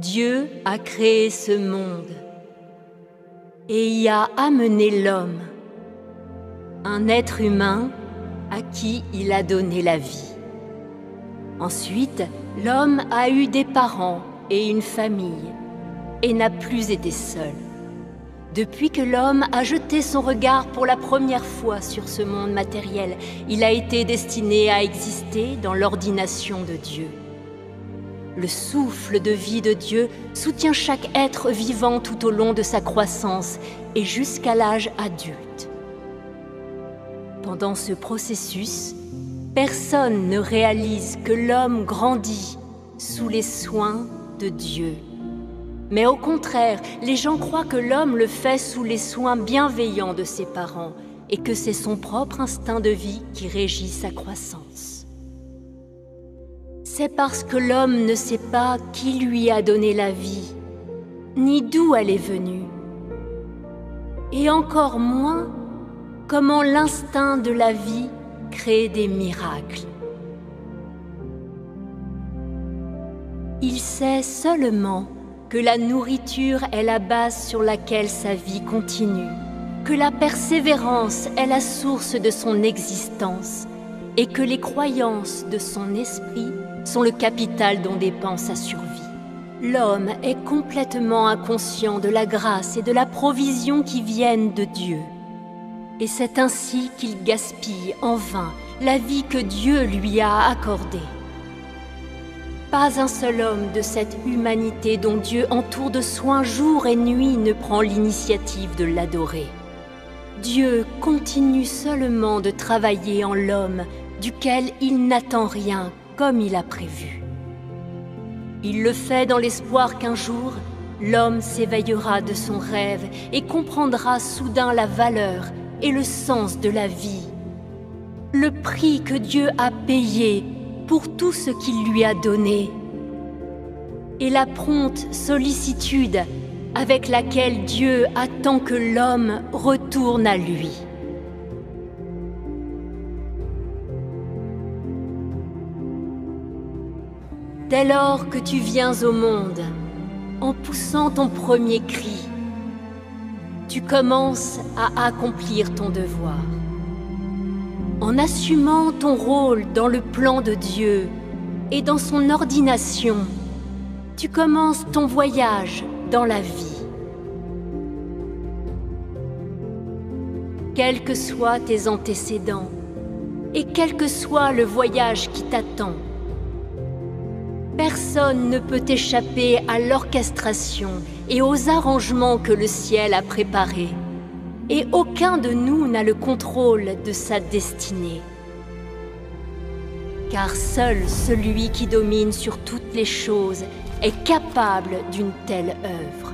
Dieu a créé ce monde et y a amené l'homme, un être humain à qui il a donné la vie. Ensuite, l'homme a eu des parents et une famille et n'a plus été seul. Depuis que l'homme a jeté son regard pour la première fois sur ce monde matériel, il a été destiné à exister dans l'ordination de Dieu. Le souffle de vie de Dieu soutient chaque être vivant tout au long de sa croissance et jusqu'à l'âge adulte. Pendant ce processus, personne ne réalise que l'homme grandit sous les soins de Dieu. Mais au contraire, les gens croient que l'homme le fait sous les soins bienveillants de ses parents et que c'est son propre instinct de vie qui régit sa croissance. C'est parce que l'homme ne sait pas qui lui a donné la vie, ni d'où elle est venue, et encore moins comment l'instinct de la vie crée des miracles. Il sait seulement que la nourriture est la base sur laquelle sa vie continue, que la persévérance est la source de son existence et que les croyances de son esprit sont le capital dont dépend sa survie. L'homme est complètement inconscient de la grâce et de la provision qui viennent de Dieu. Et c'est ainsi qu'il gaspille en vain la vie que Dieu lui a accordée. Pas un seul homme de cette humanité dont Dieu entoure de soins jour et nuit ne prend l'initiative de l'adorer. Dieu continue seulement de travailler en l'homme, duquel il n'attend rien comme il a prévu. Il le fait dans l'espoir qu'un jour, l'homme s'éveillera de son rêve et comprendra soudain la valeur et le sens de la vie, le prix que Dieu a payé pour tout ce qu'il lui a donné, et la prompte sollicitude avec laquelle Dieu attend que l'homme retourne à lui. Dès lors que tu viens au monde, en poussant ton premier cri, tu commences à accomplir ton devoir. En assumant ton rôle dans le plan de Dieu et dans son ordination, tu commences ton voyage dans la vie. Quels que soient tes antécédents et quel que soit le voyage qui t'attend, personne ne peut échapper à l'orchestration et aux arrangements que le ciel a préparés. Et aucun de nous n'a le contrôle de sa destinée. Car seul celui qui domine sur toutes les choses est capable d'une telle œuvre.